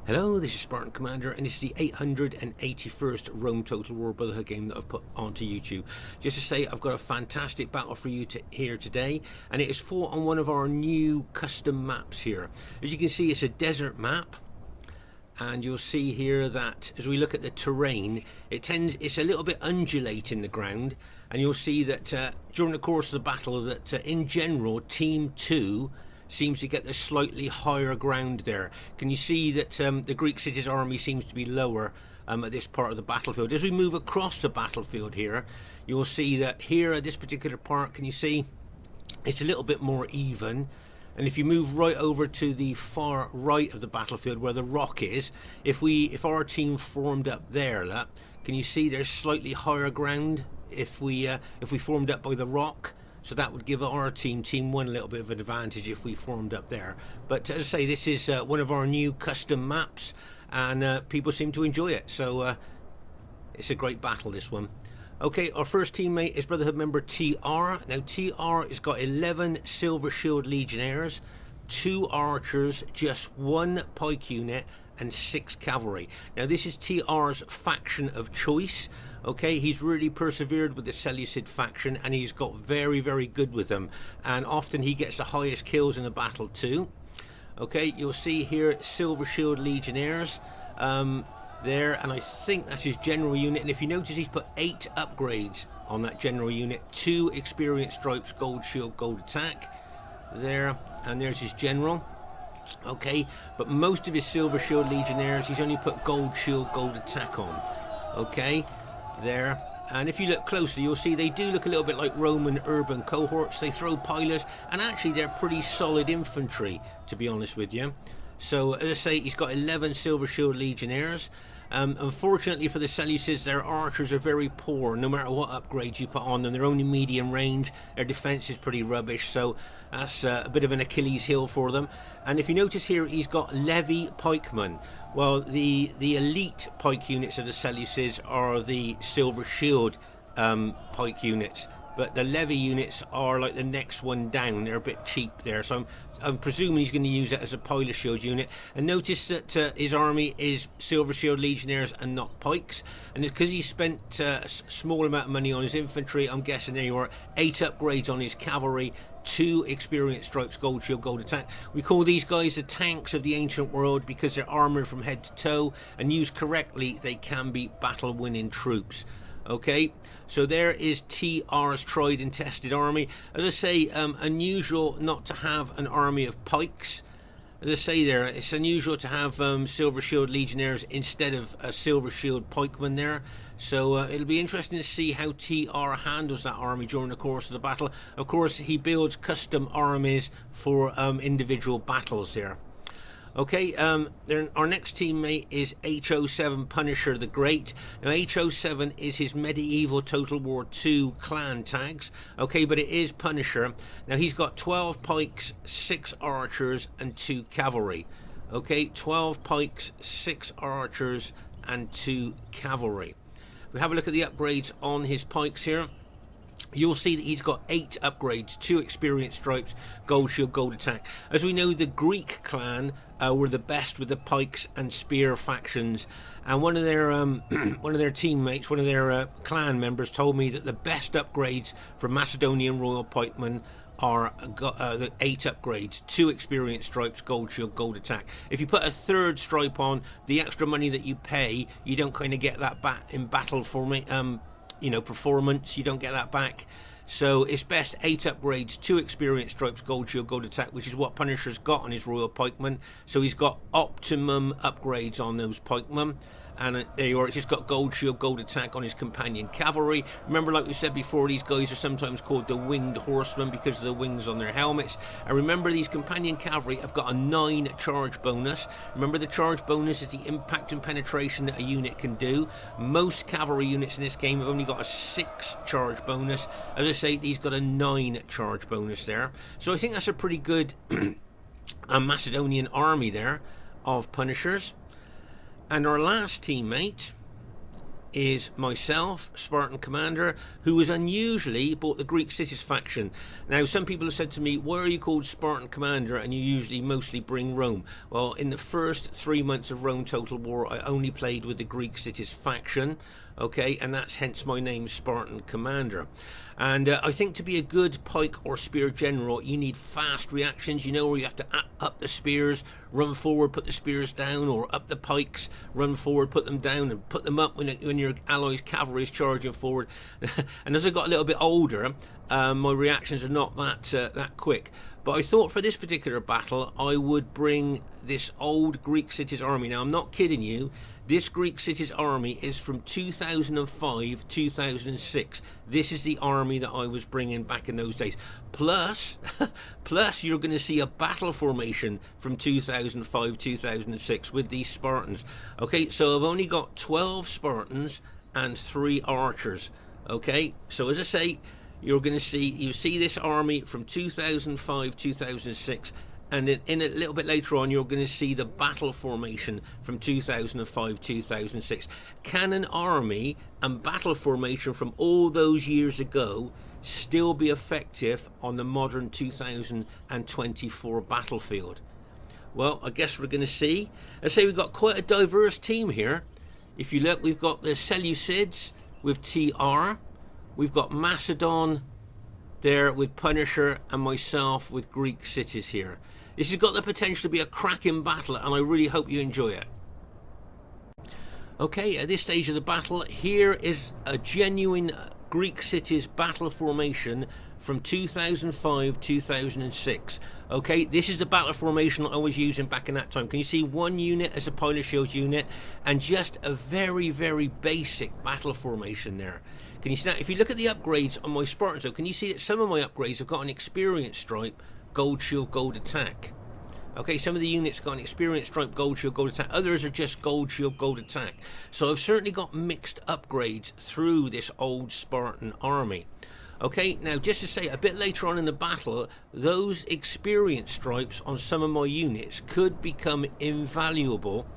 Hello, this is Spartan Commander, and this is the 881st Rome Total War Brotherhood game that I've put onto YouTube. Just to say, I've got a fantastic battle for you here today, and it is fought on one of our new custom maps here. As you can see, it's a desert map, and you'll see here that as we look at the terrain, it's a little bit undulating the ground, and you'll see that during the course of the battle that in general, Team 2 seems to get the slightly higher ground there. Can you see that the Greek city's army seems to be lower at this part of the battlefield? As we move across the battlefield here, you'll see that here at this particular part, can you see it's a little bit more even. And if you move right over to the far right of the battlefield where the rock is, if our team formed up there, look, can you see there's slightly higher ground if we formed up by the rock? So that would give our team 1, a little bit of an advantage if we formed up there. But as I say, this is one of our new custom maps, and people seem to enjoy it. So it's a great battle, this one. Okay, our first teammate is Brotherhood member TR. Now TR has got 11 Silver Shield Legionnaires, 2 archers, just 1 pike unit, and 6 cavalry. Now this is TR's faction of choice. Okay, he's really persevered with the Selucid faction, and he's got very, very good with them, and often he gets the highest kills in the battle too. Okay, you'll see here Silver Shield Legionnaires there, and I think that's his general unit. And if you notice, he's put 8 upgrades on that general unit, 2 experience stripes, gold shield, gold attack there, and there's his general. Okay, but most of his Silver Shield Legionnaires, he's only put gold shield, gold attack on. Okay, there, and if you look closely, you'll see they do look a little bit like Roman urban cohorts. They throw pilots, and actually they're pretty solid infantry, to be honest with you. So as I say, he's got 11 Silver Shield Legionnaires. Unfortunately for the Seleucids, their archers are very poor. No matter what upgrades you put on them, they're only medium range. Their defense is pretty rubbish, so that's a bit of an Achilles heel for them. And if you notice here, he's got levy pikemen. Well, the elite pike units of the Seleucids are the Silver Shield pike units, but the levy units are like the next one down. They're a bit cheap there, so I'm presuming he's going to use it as a pilot shield unit. And notice that his army is Silver Shield Legionnaires and not pikes, and it's because he spent a small amount of money on his infantry. I'm guessing there you are, 8 upgrades on his cavalry, 2 experience stripes, gold shield, gold attack. We call these guys the tanks of the ancient world because they're armored from head to toe, and used correctly they can be battle winning troops. Okay, so there is TR's tried and tested army. As I say, unusual not to have an army of pikes. As I say there, it's unusual to have Silver Shield Legionnaires instead of a Silver Shield pikeman there. So it'll be interesting to see how TR handles that army during the course of the battle. Of course, he builds custom armies for individual battles there. Okay, our next teammate is HO7 Punisher the Great. Now HO7 is his medieval Total War 2 clan tags. Okay, but it is Punisher. Now he's got 12 pikes, 6 archers, and 2 cavalry. Okay, 12 pikes, 6 archers, and 2 cavalry. If we have a look at the upgrades on his pikes here, you'll see that he's got 8 upgrades, 2 experience stripes, gold shield, gold attack. As we know, the Greek clan were the best with the pikes and spear factions, and one of their teammates, one of their clan members, told me that the best upgrades for Macedonian royal pikemen are the 8 upgrades, 2 experience stripes, gold shield, gold attack. If you put a 3rd stripe on, the extra money that you pay, you don't kind of get that back in battle for me. You know, performance, you don't get that back. So it's best 8 upgrades, 2 experience stripes, gold shield, gold attack, which is what Punisher's got on his royal pikemen. So he's got optimum upgrades on those pikemen. And there you are, it's just got gold shield, gold attack on his companion cavalry. Remember, like we said before, these guys are sometimes called the winged horsemen because of the wings on their helmets. And remember, these companion cavalry have got a 9 charge bonus. Remember, the charge bonus is the impact and penetration that a unit can do. Most cavalry units in this game have only got a 6 charge bonus. As I say, he's got a 9 charge bonus there. So I think that's a pretty good Macedonian army there of Punishers. And our last teammate is myself, Spartan Commander, who has unusually bought the Greek Cities faction. Now, some people have said to me, why are you called Spartan Commander and you usually mostly bring Rome? Well, in the first 3 months of Rome Total War, I only played with the Greek Cities faction, okay, and that's hence my name, Spartan Commander. And I think to be a good pike or spear general, you need fast reactions, you know, where you have to up the spears, run forward, put the spears down, or up the pikes, run forward, put them down, and put them up when your allies' cavalry is charging forward. And as I got a little bit older, my reactions are not that quick. But I thought for this particular battle, I would bring this old Greek Cities army. Now, I'm not kidding you. This Greek Cities army is from 2005, 2006. This is the army that I was bringing back in those days. Plus you're going to see a battle formation from 2005, 2006 with these Spartans. Okay, so I've only got 12 Spartans and 3 archers. Okay, so as I say, you see this army from 2005, 2006. And in a little bit later on, you're going to see the battle formation from 2005, 2006. Can an army and battle formation from all those years ago still be effective on the modern 2024 battlefield? Well, I guess we're going to see. I say we've got quite a diverse team here. If you look, we've got the Selucids with TR. We've got Macedon there with Punisher, and myself with Greek Cities here. This has got the potential to be a cracking battle, and I really hope you enjoy it. Okay, at this stage of the battle, here is a genuine Greek Cities battle formation from 2005, 2006. Okay, this is the battle formation I was using back in that time. Can you see one unit as a Pilot Shield unit, and just a very, very basic battle formation there. Can you see that? If you look at the upgrades on my Spartans, though, can you see that some of my upgrades have got an experience stripe, gold shield, gold attack? Okay, some of the units got an experience stripe, gold shield, gold attack. Others are just gold shield, gold attack. So I've certainly got mixed upgrades through this old Spartan army. Okay, now just to say, a bit later on in the battle, those experience stripes on some of my units could become invaluable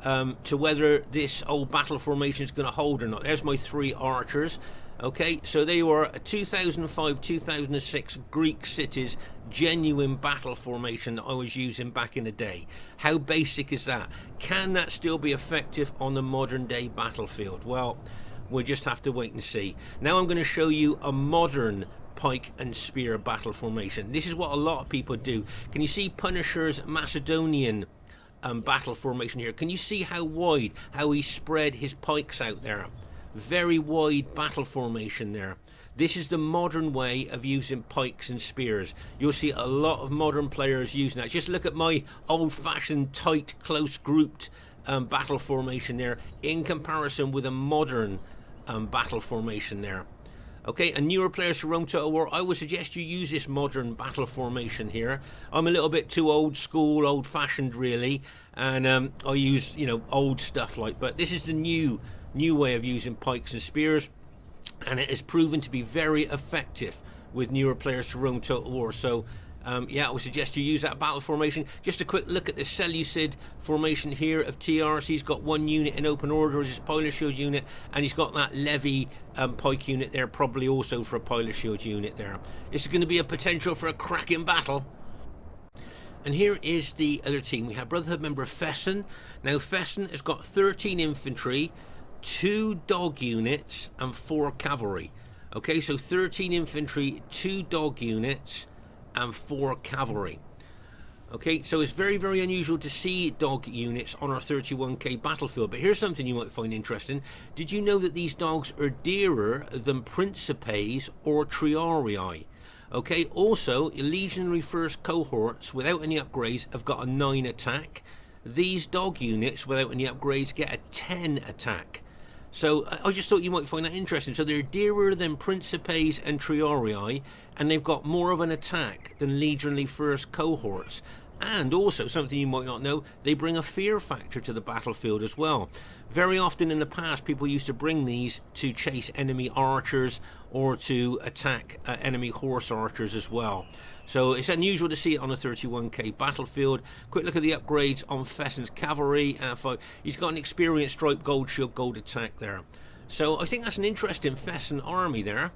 to whether this old battle formation is going to hold or not. There's my 3 archers. Okay, so they were a 2005-2006 Greek Cities genuine battle formation that I was using back in the day. How basic is that? Can that still be effective on the modern day battlefield? Well, we'll just have to wait and see. Now I'm going to show you a modern pike and spear battle formation. This is what a lot of people do. Can you see Punisher's Macedonian battle formation here? Can you see how wide, how he spread his pikes out there? Very wide battle formation there. This is the modern way of using pikes and spears. You'll see a lot of modern players using that. Just look at my old-fashioned, tight, close grouped battle formation there in comparison with a modern battle formation there. Okay, and newer players for Rome Total War, I would suggest you use this modern battle formation here. I'm a little bit too old school, old-fashioned really, and I use, you know, old stuff like. But this is the new way of using pikes and spears, and it has proven to be very effective with newer players for Rome Total War. So yeah, I would suggest you use that battle formation. Just a quick look at the Selucid formation here of TRs. He's got 1 unit in open order as his Pilot Shield unit, and he's got that Levy pike unit there, probably also for a Pilot Shield unit there. This is going to be a potential for a cracking battle. And here is the other team. We have Brotherhood member Fesen. Now Fesen has got 13 infantry, 2 dog units and 4 cavalry. Okay, so 13 infantry, 2 dog units and 4 cavalry. Okay, so it's very, very unusual to see dog units on our 31k battlefield. But here's something you might find interesting. Did you know that these dogs are dearer than Principes or Triarii? Okay, also legionary first cohorts without any upgrades have got a 9 attack. These dog units without any upgrades get a 10 attack. So I just thought you might find that interesting. So they're dearer than Principes and Triarii, and they've got more of an attack than legionary first cohorts. And also, something you might not know, they bring a fear factor to the battlefield as well. Very often in the past, people used to bring these to chase enemy archers or to attack enemy horse archers as well. So it's unusual to see it on a 31k battlefield. Quick look at the upgrades on Fesen's cavalry. He's got an experience stripe, gold shield, gold attack there. So I think that's an interesting Fesen army there.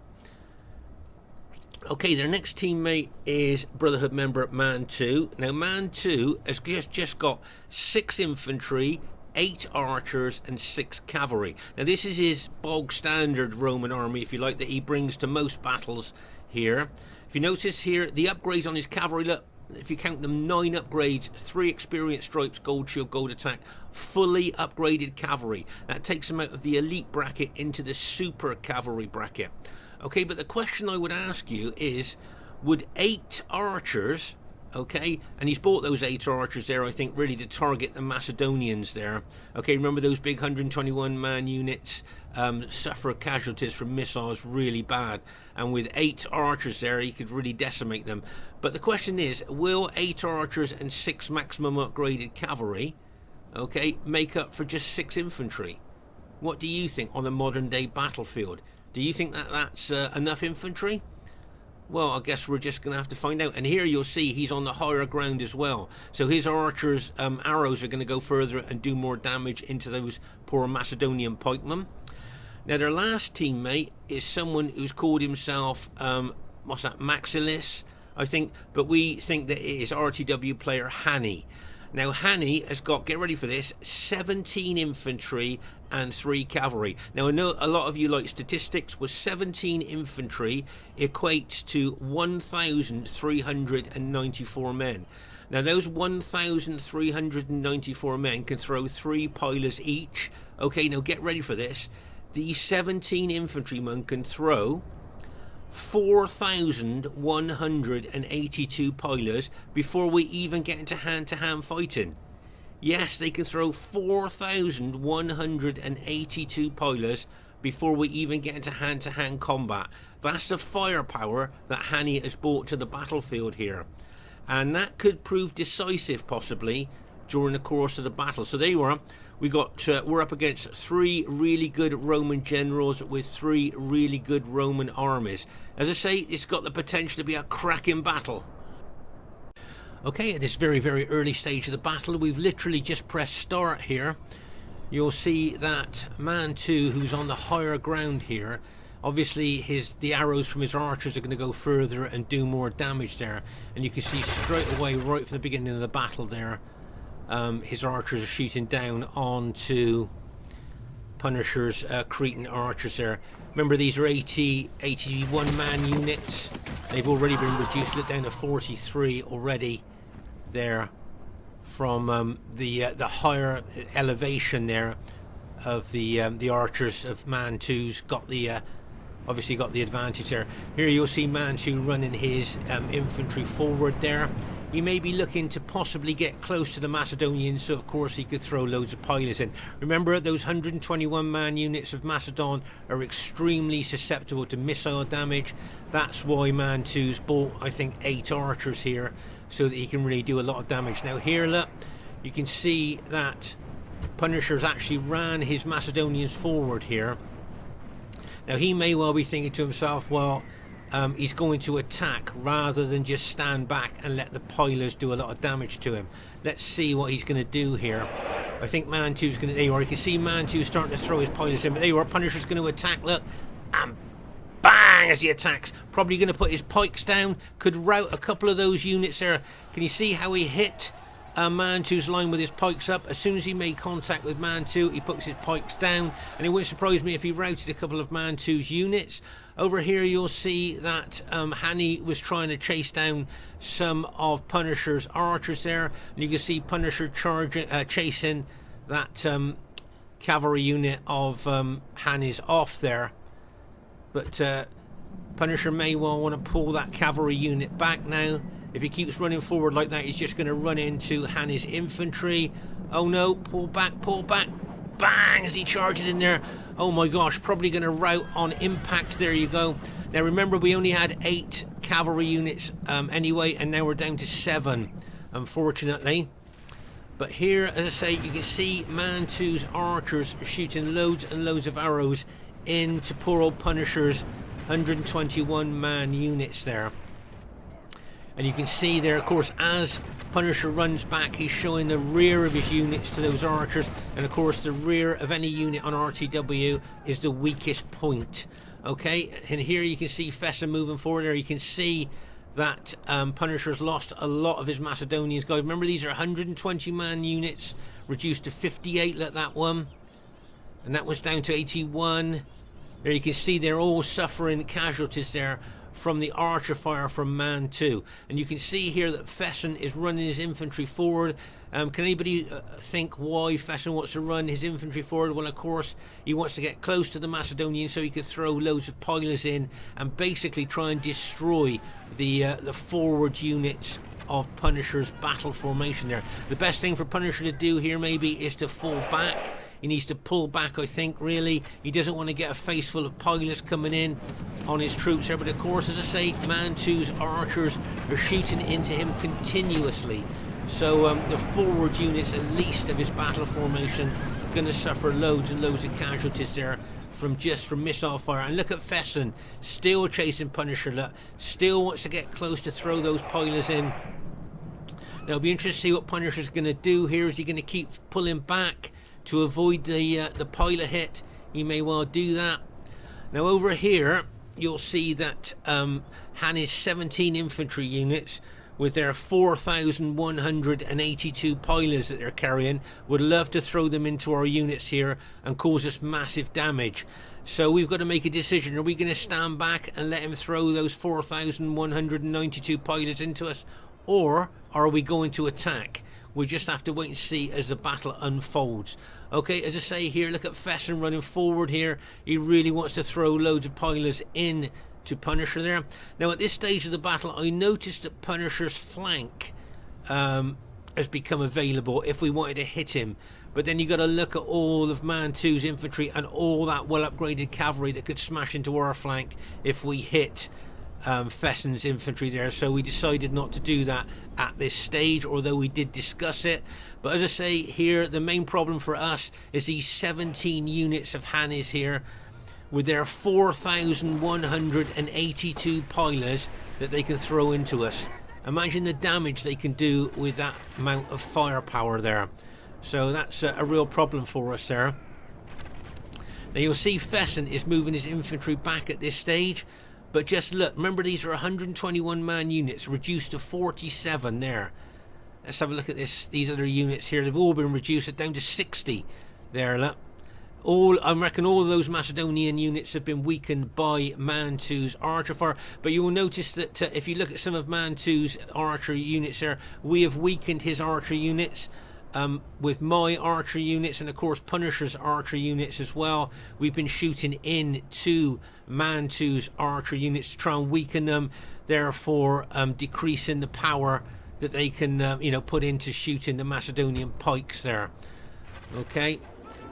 Okay, their next teammate is Brotherhood member Mantu. Now Mantu has just got 6 infantry, 8 archers and 6 cavalry. Now this is his bog standard Roman army, if you like, that he brings to most battles here. If you notice here, the upgrades on his cavalry, look, if you count them, 9 upgrades, 3 experience stripes, gold shield, gold attack, fully upgraded cavalry. That takes him out of the elite bracket into the super cavalry bracket. Okay, but the question I would ask you is, would 8 archers, okay, and he's bought those 8 archers there, I think, really to target the Macedonians there. Okay, remember those big 121 man units suffer casualties from missiles really bad, and with 8 archers there he could really decimate them. But the question is, will 8 archers and 6 maximum upgraded cavalry, okay, make up for just 6 infantry? What do you think on a modern day battlefield? Do you think that that's enough infantry? Well, I guess we're just going to have to find out. And here you'll see he's on the higher ground as well. So his archers' arrows are going to go further and do more damage into those poor Macedonian pikemen. Now their last teammate is someone who's called himself, what's that, Maxilis, I think. But we think that it is RTW player HANNI. Now HANNI has got, get ready for this, 17 infantry and 3 cavalry. Now I know a lot of you like statistics. With 17 infantry equates to 1,394 men. Now those 1,394 men can throw 3 pilers each. Okay, now get ready for this. These 17 infantrymen can throw 4,182 pilers before we even get into hand-to-hand fighting. Yes, they can throw 4,182 pilers before we even get into hand-to-hand combat. That's the firepower that HANNI has brought to the battlefield here. And that could prove decisive, possibly, during the course of the battle. So there you are. We're up against 3 really good Roman generals with 3 really good Roman armies. As I say, it's got the potential to be a cracking battle. Okay, at this very, very early stage of the battle, we've literally just pressed start here. You'll see that Mantu, who's on the higher ground here, obviously the arrows from his archers are going to go further and do more damage there. And you can see straight away, right from the beginning of the battle there, his archers are shooting down onto Punisher's Cretan archers there. Remember, these are 81 man units. They've already been reduced down to 43 already there from the higher elevation there of the archers of Mantu's got the obviously got the advantage there. Here you'll see Mantu running his infantry forward there. He may be looking to possibly get close to the Macedonians, so of course he could throw loads of pilers in. Remember, those 121 man units of Macedon are extremely susceptible to missile damage. That's why Mantu's bought, I think, 8 archers here, so that he can really do a lot of damage. Now here, look, you can see that Punisher's actually ran his Macedonians forward here. Now he may well be thinking to himself, well, he's going to attack rather than just stand back and let the pilers do a lot of damage to him. Let's see what he's going to do here. I think Mantu's going to, there you are, you can see Mantu starting to throw his pilers in, but there you are, Punisher's going to attack, look, and bang as he attacks. Probably going to put his pikes down, could rout a couple of those units there. Can you see how he hit Mantu's line with his pikes up? As soon as he made contact with Mantu, he puts his pikes down, and it wouldn't surprise me if he routed a couple of Mantu's units. Over here you'll see that HANNI was trying to chase down some of Punisher's archers there, and you can see Punisher chasing that cavalry unit of HANNI's off there. But Punisher may well want to pull that cavalry unit back now. If he keeps running forward like that, he's just going to run into HANNI's infantry. Oh no, pull back, bang, as he charges in there. Oh my gosh, probably going to rout on impact. There you go. Now remember, we only had 8 cavalry units anyway, and now we're down to 7, unfortunately. But here, as I say, you can see Mantu's archers shooting loads and loads of arrows into poor old Punisher's 121 man units there. And you can see there, of course, as Punisher runs back, he's showing the rear of his units to those archers, and of course the rear of any unit on RTW is the weakest point. Okay, and here you can see Fesen moving forward there. You can see that Punisher's lost a lot of his Macedonians, guys. Remember, these are 120 man units reduced to 58 like that one, and that was down to 81. There you can see they're all suffering casualties there from the archer fire from Mantu. And you can see here that Fesen is running his infantry forward. Can anybody think why Fesen wants to run his infantry forward? Well, of course, he wants to get close to the Macedonians so he could throw loads of pilers in and basically try and destroy the forward units of Punisher's battle formation there. The best thing for Punisher to do here maybe is to fall back. He needs to pull back, I think, really. He doesn't want to get a face full of pilots coming in on his troops there. But of course, as I say, Mantu's archers are shooting into him continuously. So the forward units, at least of his battle formation, are going to suffer loads and loads of casualties there from missile fire. And look at Fesen, still chasing Punisher. Look, still wants to get close to throw those pilots in. Now, it'll be interesting to see what Punisher's going to do here. Is he going to keep pulling back to avoid the pilot hit? He may well do that. Now over here you'll see that HANNI's 17 infantry units with their 4,182 pilots that they're carrying would love to throw them into our units here and cause us massive damage. So we've got to make a decision. Are we going to stand back and let him throw those 4,192 pilots into us, or are we going to attack? We just have to wait and see as the battle unfolds. Okay, as I say here, look at Fesen running forward here. He really wants to throw loads of pilots in to Punisher there. Now at this stage of the battle, I noticed that Punisher's flank has become available if we wanted to hit him. But then you got to look at all of Mantu's infantry and all that well upgraded cavalry that could smash into our flank if we hit Fesen's infantry there. So we decided not to do that at this stage, although we did discuss it. But as I say here, the main problem for us is these 17 units of HANNI's here with their 4,182 pilots that they can throw into us. Imagine the damage they can do with that amount of firepower there. So that's a real problem for us there. Now you'll see Fesen is moving his infantry back at this stage. But just look, remember these are 121 man units reduced to 47 there. Let's have a look at these other units here. They've all been reduced down to 60 there. Look, I reckon all of those Macedonian units have been weakened by Mantu's archer fire. But you will notice that if you look at some of Mantu's archer units there, we have weakened his archer units. With my archer units and of course Punisher's archer units as well. We've been shooting into Mantu's archer units to try and weaken them, therefore decreasing the power that they can put into shooting the Macedonian pikes there. Okay,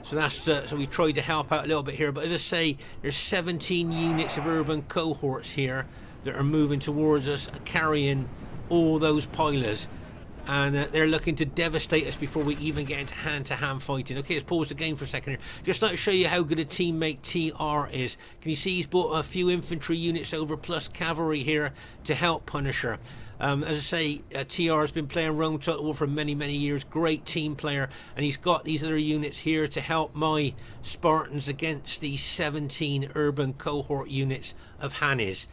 so that's so we tried to help out a little bit here. But as I say, there's 17 units of urban cohorts here that are moving towards us, carrying all those pilots. And they're looking to devastate us before we even get into hand-to-hand fighting. Okay, let's pause the game for a second here. Just like to show you how good a teammate TR is. Can you see he's brought a few infantry units over plus cavalry here to help Punisher. As I say, TR has been playing Rome Total War for many, many years. Great team player. And he's got these other units here to help my Spartans against these 17 urban cohort units of HANNI's.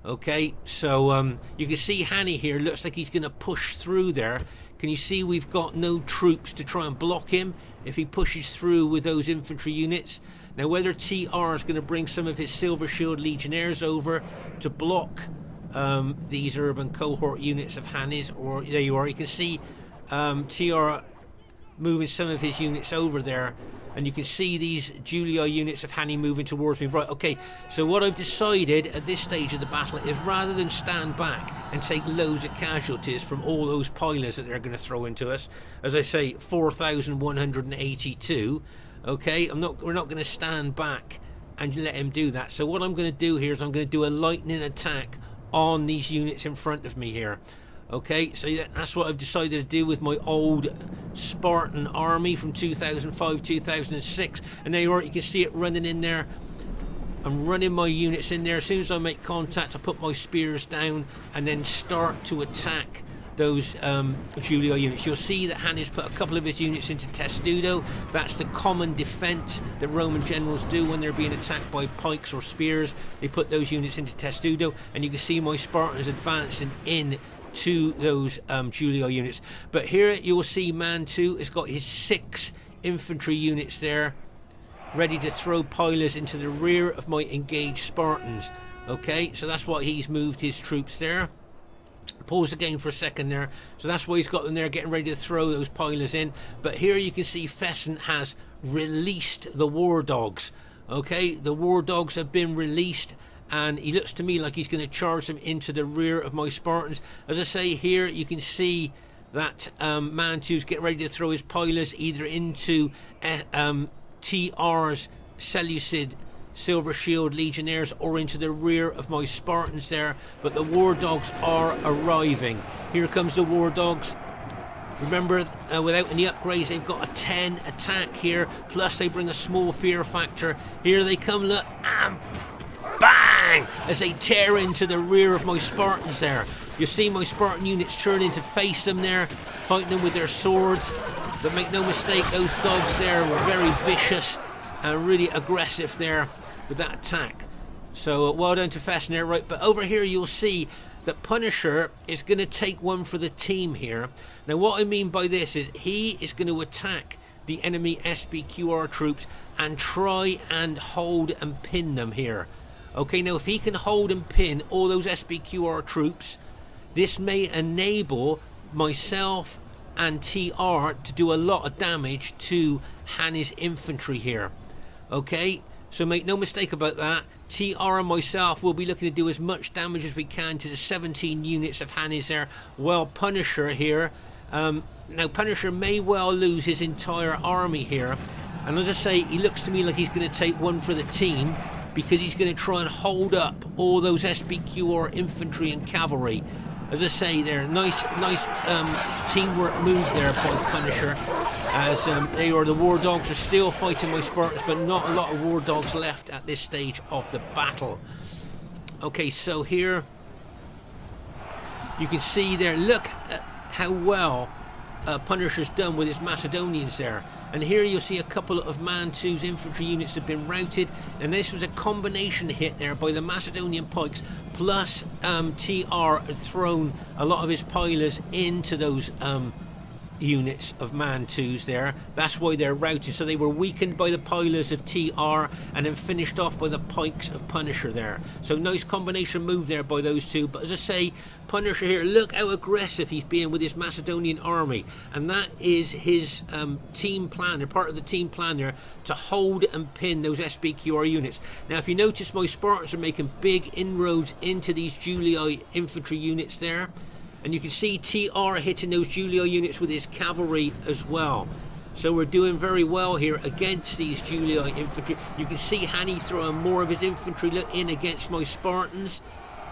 Okay, so you can see HANNI here, looks like he's going to push through there. Can you see we've got no troops to try and block him if he pushes through with those infantry units? Now whether TR is going to bring some of his Silver Shield Legionnaires over to block these urban cohort units of HANNI's, or there you are, you can see TR moving some of his units over there. And you can see these Julia units of HANNI moving towards me. Right, okay, so what I've decided at this stage of the battle is rather than stand back and take loads of casualties from all those pilots that they're going to throw into us, as I say, 4,182, okay, we're not going to stand back and let him do that. So what I'm going to do here is I'm going to do a lightning attack on these units in front of me here. Okay, so that's what I've decided to do with my old Spartan army from 2005-2006. And there you are, you can see it running in there. I'm running my units in there. As soon as I make contact, I put my spears down and then start to attack those Julio units. You'll see that HANNI's put a couple of his units into testudo. That's the common defense that Roman generals do when they're being attacked by pikes or spears. They put those units into testudo, and you can see my Spartans advancing in to those Julio units. But here you'll see Mantu has got his 6 infantry units there, ready to throw pilers into the rear of my engaged Spartans. Okay, so that's why he's moved his troops there. Pause again for a second there. So that's why he's got them there, getting ready to throw those pilers in. But here you can see Fesen has released the war dogs. Okay, the war dogs have been released, and he looks to me like he's going to charge them into the rear of my Spartans. As I say, here you can see that Mantu's getting ready to throw his pilers either into TR's Selucid Silver Shield Legionnaires or into the rear of my Spartans there. But the war dogs are arriving. Here comes the war dogs. Remember, without any upgrades, they've got a 10 attack here, plus they bring a small fear factor. Here they come, look, and bang, as they tear into the rear of my Spartans there. You see my Spartan units turning to face them there, fighting them with their swords. But make no mistake, those dogs there were very vicious and really aggressive there with that attack. So well done to Fesen there, right? But over here you'll see that Punisher is going to take one for the team here. Now what I mean by this is he is going to attack the enemy SBQR troops and try and hold and pin them here. Okay, now if he can hold and pin all those SBQR troops, this may enable myself and TR to do a lot of damage to HANNI's infantry here. Okay, so make no mistake about that. TR and myself will be looking to do as much damage as we can to the 17 units of HANNI's there, while Punisher here, now Punisher may well lose his entire army here, and as I say, he looks to me like he's going to take one for the team, because he's going to try and hold up all those SBQR infantry and cavalry. As I say there, nice teamwork move there by Punisher, as the war dogs are still fighting my Spartans, but not a lot of war dogs left at this stage of the battle. Okay, so here you can see there, look at how well Punisher's done with his Macedonians there. And here you'll see a couple of Mantu's infantry units have been routed, and this was a combination hit there by the Macedonian pikes, plus TR had thrown a lot of his pilers into those units of Mantu's there. That's why they're routed. So they were weakened by the pilers of TR and then finished off by the pikes of Punisher there. So nice combination move there by those two. But as I say, Punisher here, look how aggressive he's being with his Macedonian army, and that is his team plan. They're part of the team plan there to hold and pin those SBQR units. Now if you notice, my Spartans are making big inroads into these Julii infantry units there. And you can see TR hitting those Julio units with his cavalry as well. So we're doing very well here against these Julio infantry. You can see HANNI throwing more of his infantry in against my Spartans.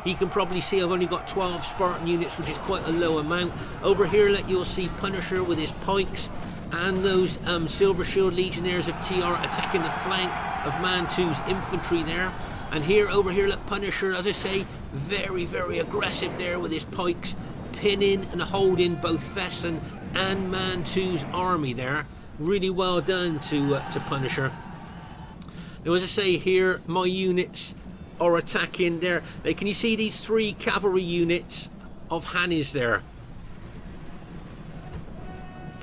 You can probably see I've only got 12 Spartan units, which is quite a low amount. Over here, you'll see Punisher with his pikes and those Silver Shield Legionnaires of TR attacking the flank of Mantu's infantry there. And here, over here, look, Punisher, as I say, very, very aggressive there with his pikes, pinning and holding both Fesen and Mantu's army there. Really well done to Punisher. Now as I say here, my units are attacking there. Now, can you see these 3 cavalry units of HANNI's there?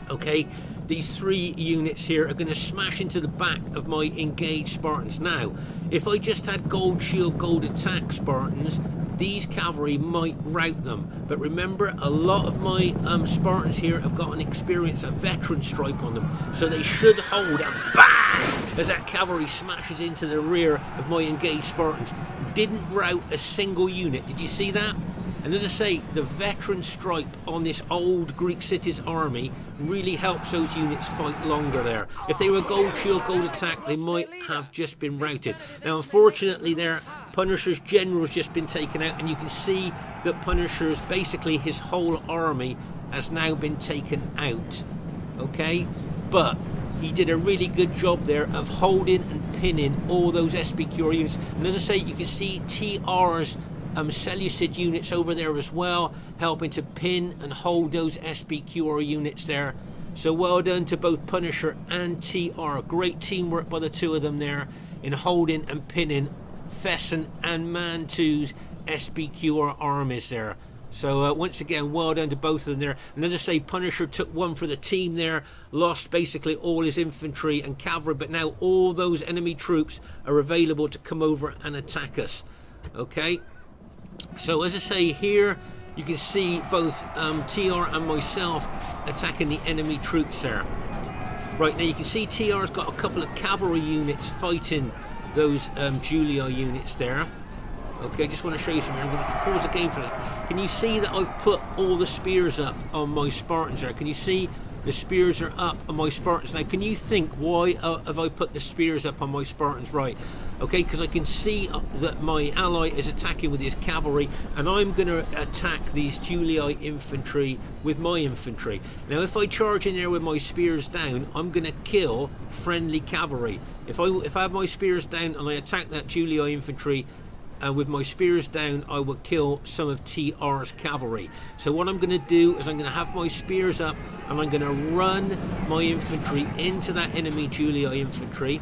Okay, these 3 units here are going to smash into the back of my engaged Spartans. Now, if I just had gold shield, gold attack Spartans, these cavalry might rout them. But remember, a lot of my Spartans here have got an experience, a veteran stripe on them, so they should hold, and bang, as that cavalry smashes into the rear of my engaged Spartans. Didn't rout a single unit. Did you see that? And as I say, the veteran stripe on this old Greek city's army really helps those units fight longer there. If they were gold shield, gold attack, they might have just been routed. Now, unfortunately, there, Punisher's general's just been taken out, and you can see that Punisher's, basically his whole army has now been taken out. Okay? But he did a really good job there of holding and pinning all those SBQR units. And as I say, you can see TR's Selucid units over there as well, helping to pin and hold those SBQR units there. So well done to both Punisher and TR. Great teamwork by the two of them there in holding and pinning Fesen and Mantu's SBQR armies there. So once again, well done to both of them there. And as I say, Punisher took one for the team there, lost basically all his infantry and cavalry, but now all those enemy troops are available to come over and attack us. Okay, so as I say here, you can see both TR and myself attacking the enemy troops there. Right, now you can see TR's got a couple of cavalry units fighting those Julia units there. Okay, just want to show you something. I'm going to pause the game for that. Can you see that I've put all the spears up on my Spartans there? Can you see the spears are up on my Spartans? Now, can you think why have I put the spears up on my Spartans? Right, okay, because I can see that my ally is attacking with his cavalry, and I'm going to attack these Julii infantry with my infantry. Now, if I charge in there with my spears down, I'm going to kill friendly cavalry. If I have my spears down and I attack that Julii infantry, with my spears down, I will kill some of TR's cavalry. So what I'm going to do is I'm going to have my spears up and I'm going to run my infantry into that enemy Julii infantry,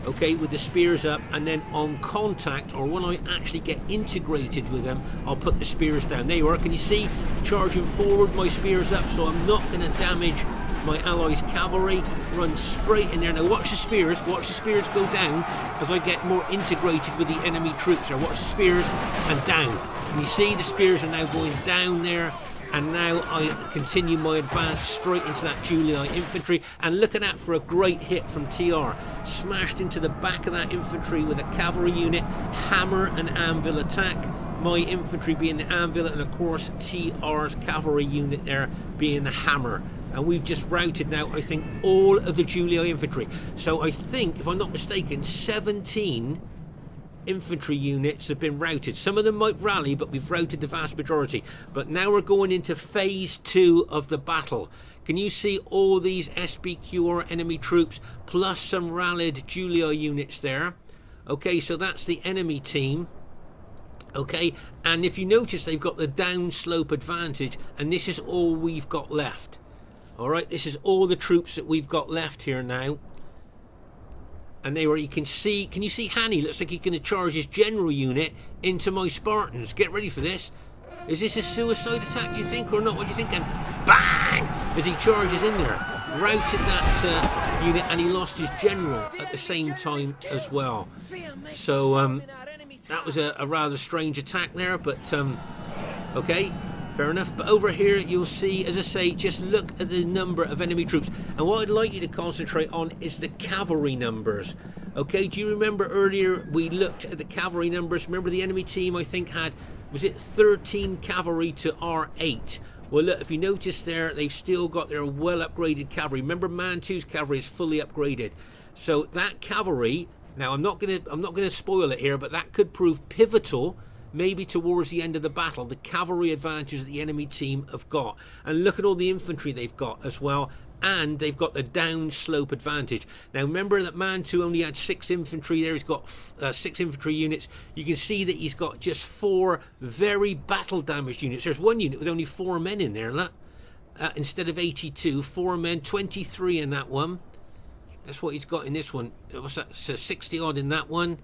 okay, with the spears up, and then on contact, or when I actually get integrated with them, I'll put the spears down. There you are. Can you see? Charging forward, my spears up, so I'm not going to damage my allies' cavalry. Run straight in there. Now watch the spears go down as I get more integrated with the enemy troops. Now watch the spears and down. And you see the spears are now going down there, and now I continue my advance straight into that Julii infantry, and look at that for a great hit from TR. Smashed into the back of that infantry with a cavalry unit, hammer and anvil attack. My infantry being the anvil, and of course TR's cavalry unit there being the hammer. And we've just routed now, I think, all of the Julii infantry. So I think, if I'm not mistaken, 17 infantry units have been routed. Some of them might rally, but we've routed the vast majority. But now we're going into phase 2 of the battle. Can you see all these SBQR enemy troops, plus some rallied Julii units there? Okay, so that's the enemy team. Okay, and if you notice, they've got the downslope advantage, and this is all we've got left. Alright, this is all the troops that we've got left here now. And there you can see, can you see HANNI? Looks like he's going to charge his general unit into my Spartans. Get ready for this. Is this a suicide attack, do you think, or not? What do you think? And bang! As he charges in there. Routed that unit, and he lost his general at the same time as well. So, that was a rather strange attack there, but, okay. Fair enough, but over here you'll see, as I say, just look at the number of enemy troops. And what I'd like you to concentrate on is the cavalry numbers. Okay, do you remember earlier we looked at the cavalry numbers? Remember the enemy team, I think, had, was it 13 cavalry to R8? Well, look, if you notice there, they've still got their well-upgraded cavalry. Remember, Mantu's cavalry is fully upgraded. So that cavalry, now I'm not gonna spoil it here, but that could prove pivotal. Maybe towards the end of the battle, the cavalry advantages that the enemy team have got. And look at all the infantry they've got as well. And they've got the downslope advantage. Now remember that Mantu only had 6 infantry there. He's got 6 infantry units. You can see that he's got just 4 very battle damaged units. There's one unit with only 4 men in there. Look. Instead of 82, 4 men, 23 in that one. That's what he's got in this one. What's that? So 60 odd in that one.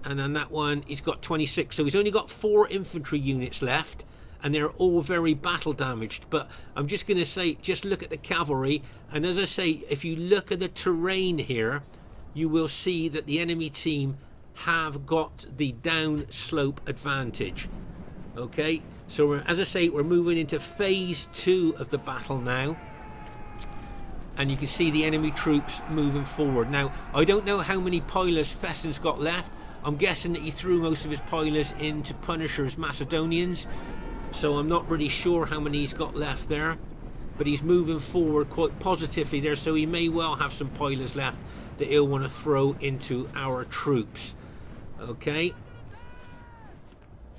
And then that one, he's got 26. So he's only got 4 infantry units left, and they're all very battle damaged. But I'm just going to say, just look at the cavalry. And as I say, if you look at the terrain here, you will see that the enemy team have got the downslope advantage. Okay, so as I say, we're moving into phase 2 of the battle now. And you can see the enemy troops moving forward. Now, I don't know how many pilers Fesen's got left. I'm guessing that he threw most of his pilers into Punisher's Macedonians, so I'm not really sure how many he's got left there, but he's moving forward quite positively there, so he may well have some pilers left that he'll want to throw into our troops. Okay,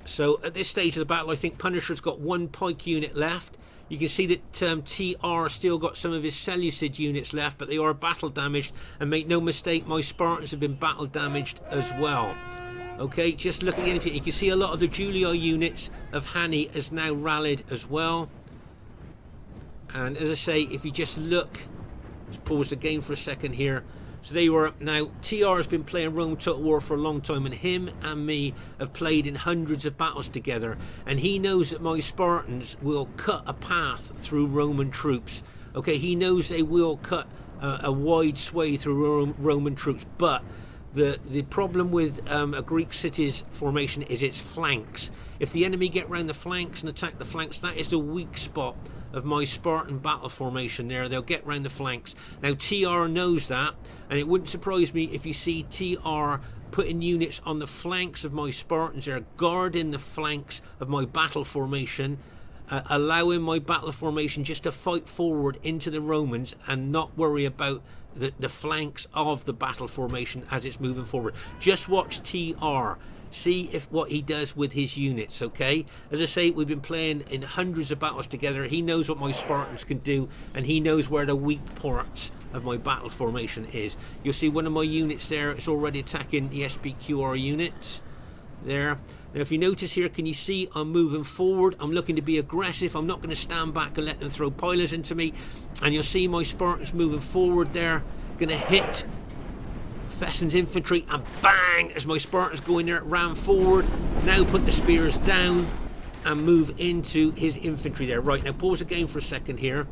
so at this stage of the battle, I think Punisher's got 1 pike unit left. You can see that TR still got some of his Selucid units left, but they are battle damaged, and make no mistake, my Spartans have been battle damaged as well. Okay, just looking at it, you can see a lot of the Julii units of HANNI has now rallied as well. And as I say, if you just look, let's pause the game for a second here. So they were, now TR has been playing Rome Total War for a long time, and him and me have played in hundreds of battles together, and he knows that my Spartans will cut a path through Roman troops. Okay, he knows they will cut a wide sway through Roman troops, but the problem with a Greek city's formation is its flanks. If the enemy get round the flanks and attack the flanks, that is the weak spot of my Spartan battle formation there. They'll get round the flanks. Now TR knows that, and it wouldn't surprise me if you see TR putting units on the flanks of my Spartans there, guarding the flanks of my battle formation, allowing my battle formation just to fight forward into the Romans and not worry about the flanks of the battle formation as it's moving forward. Just watch TR. See if what he does with his units, okay? As I say, we've been playing in hundreds of battles together. He knows what my Spartans can do, and he knows where the weak parts of my battle formation is. You'll see one of my units there is already attacking the SBQR units there. Now if you notice here, can you see I'm moving forward? I'm looking to be aggressive. I'm not going to stand back and let them throw pilots into me. And you'll see my Spartans moving forward there, going to hit Fesen's infantry, and bang, as my Spartans go in there, ram forward, now put the spears down and move into his infantry there. Right, now pause the game for a second here.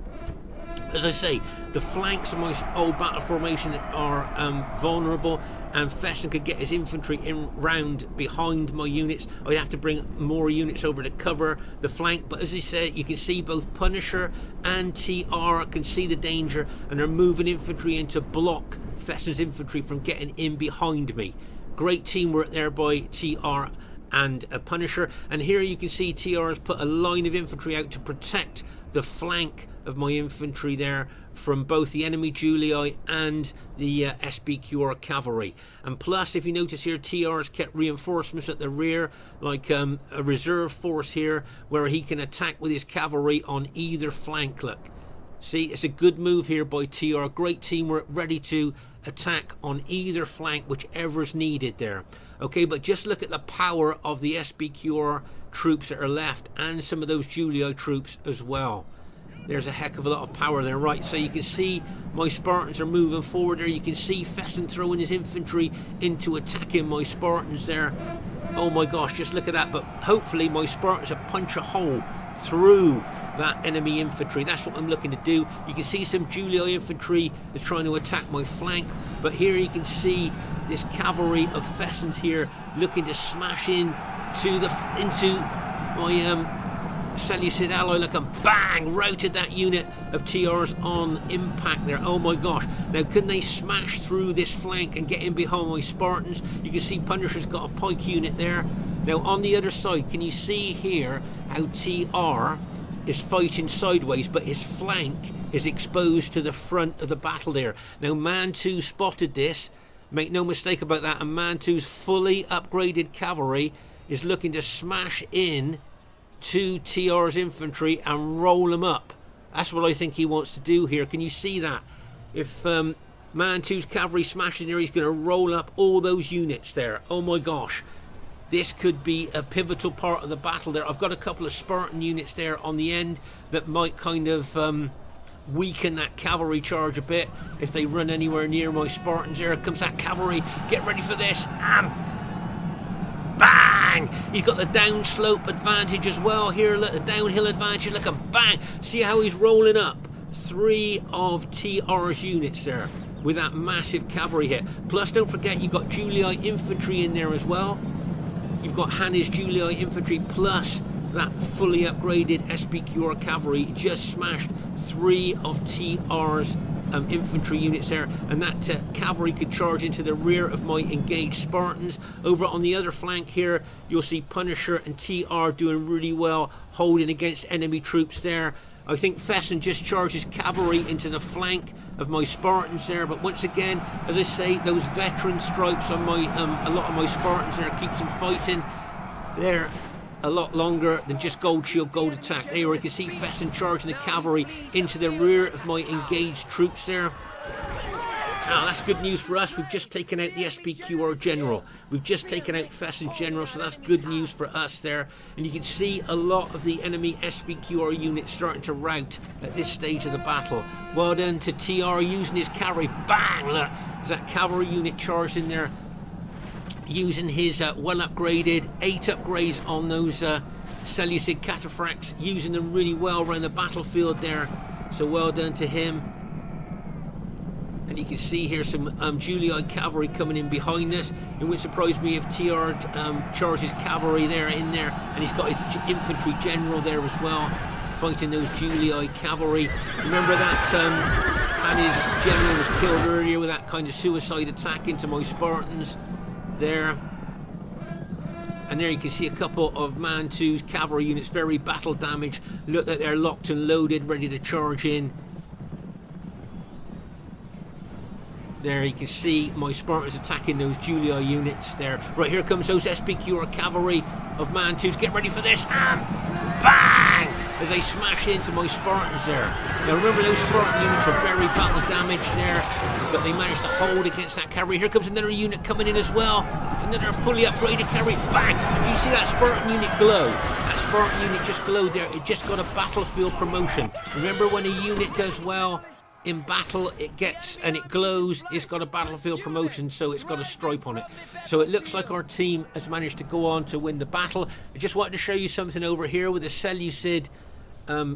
As I say, the flanks of my old battle formation are vulnerable, and Fesen could get his infantry in round behind my units. I'd have to bring more units over to cover the flank, but as I said, you can see both Punisher and TR can see the danger, and they're moving infantry in to block Fesen's infantry from getting in behind me. Great teamwork there by TR and a Punisher. And here you can see TR has put a line of infantry out to protect the flank of my infantry there from both the enemy Julii and the SBQR cavalry. And plus, if you notice here, TR has kept reinforcements at the rear, like a reserve force here, where he can attack with his cavalry on either flank. Look, see, it's a good move here by TR. Great teamwork, ready to attack on either flank, whichever is needed there. Okay, but just look at the power of the SBQR troops that are left, and some of those Julii troops as well. There's a heck of a lot of power there. Right, so you can see my Spartans are moving forward there. You can see Fesen throwing his infantry into attacking my Spartans there. Oh my gosh, just look at that. But hopefully my Spartans will punch a hole through that enemy infantry. That's what I'm looking to do. You can see some Julii infantry is trying to attack my flank, but here you can see this cavalry of Fesens here looking to smash into my Selucid ally. Look, and bang, routed that unit of TRs on impact there. Oh my gosh. Now can they smash through this flank and get in behind my Spartans? You can see Punisher's got a pike unit there. Now on the other side, can you see here how TR is fighting sideways, but his flank is exposed to the front of the battle there. Now Mantu spotted this, make no mistake about that, and Mantu's fully upgraded cavalry is looking to smash in to TR's infantry and roll them up. That's what I think he wants to do here. Can you see that? If Mantu's cavalry smashing there, he's going to roll up all those units there. Oh my gosh. This could be a pivotal part of the battle there. I've got a couple of Spartan units there on the end that might kind of weaken that cavalry charge a bit if they run anywhere near my Spartans. There comes that cavalry. Get ready for this. Bang! He's got the downslope advantage as well here. Look, the downhill advantage. Look, and bang! See how he's rolling up 3 of TR's units there with that massive cavalry hit. Plus, don't forget, you've got Julii infantry in there as well. You've got HANNI's Julii infantry plus that fully upgraded SBQR cavalry. Just smashed 3 of TR's infantry units there, and that cavalry could charge into the rear of my engaged Spartans. Over on the other flank here, you'll see Punisher and TR doing really well holding against enemy troops there. I think Fesen just charges cavalry into the flank of my Spartans there, but once again, as I say, those veteran stripes on my a lot of my Spartans there keeps them fighting there a lot longer than just gold shield, gold attack. There you can see Fesen charging the cavalry into the rear of my engaged troops there. Now, that's good news for us. We've just taken out the SPQR General. We've just taken out Fesen General, so that's good news for us there. And you can see a lot of the enemy SPQR units starting to rout at this stage of the battle. Well done to TR using his cavalry. Bang! Look, there's that cavalry unit charged in there, using his well-upgraded 8 upgrades on those Selucid cataphracts, using them really well around the battlefield there. So well done to him. And you can see here some Julii cavalry coming in behind us. It wouldn't surprise me if TR charges cavalry there in there, and he's got his infantry general there as well, fighting those Julii cavalry. Remember that HANNI's general was killed earlier with that kind of suicide attack into my Spartans there. And there you can see a couple of Mantu's cavalry units, very battle damaged. Look that they're locked and loaded, ready to charge in. There you can see my Spartans attacking those Julii units there. Right, here comes those SPQR cavalry of Mantus. Get ready for this. And bang! As they smash into my Spartans there. Now remember, those Spartan units are very battle damaged there, but they managed to hold against that cavalry. Here comes another unit coming in as well. Another fully upgraded cavalry. Bang! And you see that Spartan unit glow? That Spartan unit just glowed there. It just got a battlefield promotion. Remember, when a unit does well in battle, it gets and it glows, it's got a battlefield promotion, so it's got a stripe on it. So it looks like our team has managed to go on to win the battle. I just wanted to show you something over here with the Selucid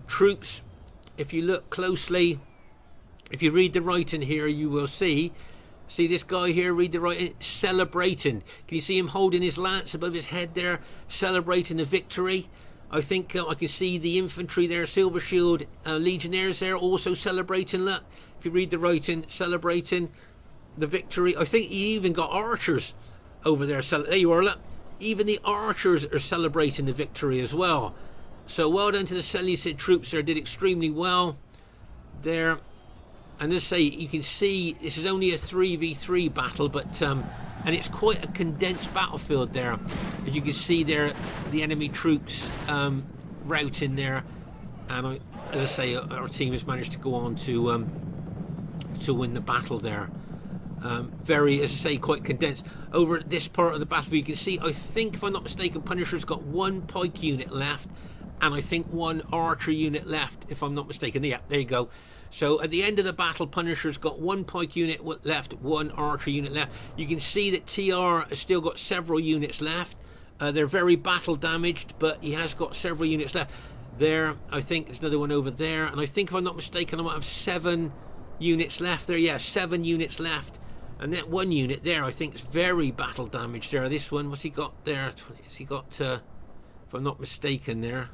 troops. If you look closely, if you read the writing here, you will see this guy here, read the writing, celebrating. Can you see him holding his lance above his head there, celebrating the victory? I think I can see the infantry there, Silver Shield legionnaires there, also celebrating. Look, if you read the writing, celebrating the victory. I think he even got archers over there. There you are, look. Even the archers are celebrating the victory as well. So well done to the Selucid troops there, did extremely well there. And as I say, you can see this is only a 3v3 battle, but and it's quite a condensed battlefield there. As you can see there, the enemy troops routing there, and as I say, our team has managed to go on to win the battle there. Very, as I say, quite condensed. Over at this part of the battlefield, you can see, I think, if I'm not mistaken, Punisher's got 1 pike unit left, and I think 1 archer unit left, if I'm not mistaken. Yeah, there you go. So at the end of the battle, Punisher's got 1 pike unit left, 1 archer unit left. You can see that TR has still got several units left. They're very battle damaged, but he has got several units left. There, I think there's another one over there. And I think, if I'm not mistaken, I might have 7 units left there. Yeah, 7 units left. And that 1 unit there, I think, is very battle damaged there. This one, what's he got there? Has he got, if I'm not mistaken there,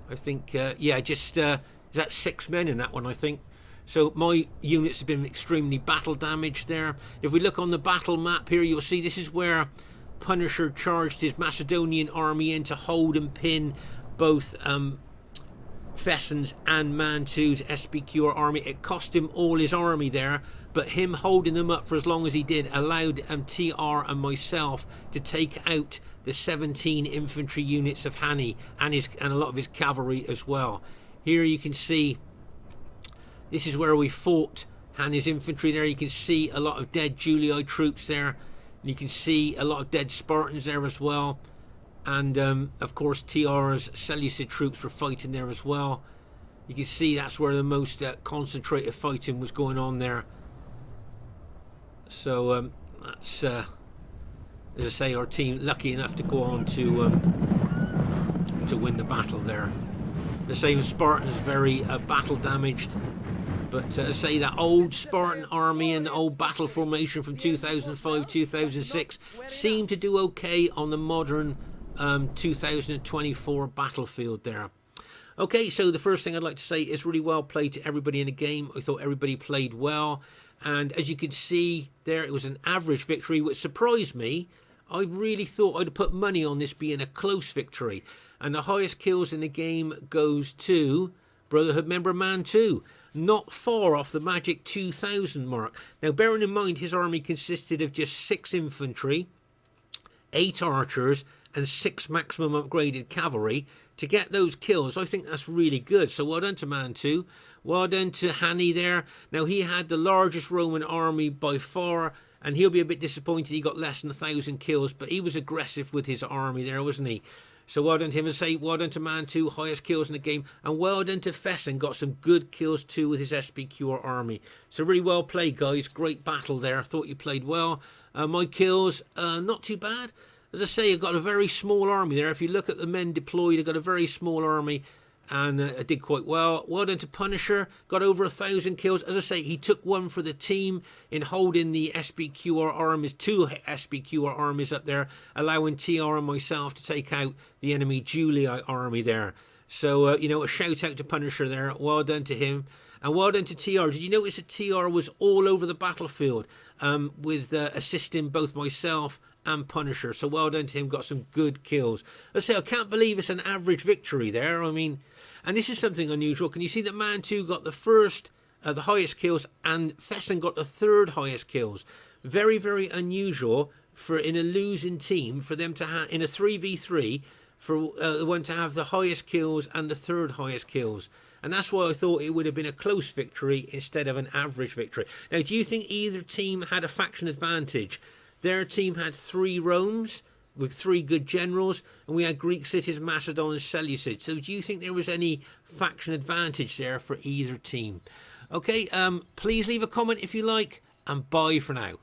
I think, yeah, just... is that 6 men in that one, I think. So my units have been extremely battle damaged there. If we look on the battle map here, you'll see this is where Punisher charged his Macedonian army in to hold and pin both Fesen's and Mantu's SPQR army. It cost him all his army there, but him holding them up for as long as he did allowed TR and myself to take out the 17 infantry units of HANNI and a lot of his cavalry as well. Here you can see, this is where we fought HANNI's infantry there. You can see a lot of dead Julii troops there. You can see a lot of dead Spartans there as well. And of course TR's Selucid troops were fighting there as well. You can see that's where the most concentrated fighting was going on there. So that's, as I say, our team lucky enough to go on to win the battle there. The same Spartan is very battle damaged, but say that old Spartan army and the old battle formation from 2005-2006 seem to do okay on the modern 2024 battlefield there. Okay, so the first thing I'd like to say is really well played to everybody in the game. I thought everybody played well, and as you can see there, it was an average victory, which surprised me. I really thought I'd put money on this being a close victory. And the highest kills in the game goes to Brotherhood member Mantu, not far off the magic 2,000 mark. Now, bearing in mind his army consisted of just 6 infantry, 8 archers, and 6 maximum upgraded cavalry to get those kills. I think that's really good. So well done to Mantu. Well done to HANNI there. Now, he had the largest Roman army by far, and he'll be a bit disappointed he got less than 1,000 kills, but he was aggressive with his army there, wasn't he? So well done to him, and say well done to Mantu, highest kills in the game, and well done to Fesen, got some good kills too with his SPQR army. So really well played, guys. Great battle there. I thought you played well. My kills, not too bad. As I say, I've got a very small army there. If you look at the men deployed, I've got a very small army, and I did quite well. Well done to Punisher, got over 1,000 kills. As I say, he took one for the team in holding the SBQR armies, 2 SBQR armies up there, allowing TR and myself to take out the enemy Julia army there. So, you know, a shout out to Punisher there. Well done to him. And well done to TR. Did you notice that TR was all over the battlefield with assisting both myself and Punisher? So well done to him. Got some good kills. I say, I can't believe it's an average victory there. I mean, and this is something unusual. Can you see that Mantu got the first, the highest kills, and Fesen got the 3rd highest kills? Very, very unusual for in a losing team for them to have in a 3v3 for the one to have the highest kills and the 3rd highest kills. And that's why I thought it would have been a close victory instead of an average victory. Now, do you think either team had a faction advantage? Their team had 3 Romes with 3 good generals, and we had Greek cities, Macedon and Selucid. So do you think there was any faction advantage there for either team? Okay, please leave a comment if you like, and bye for now.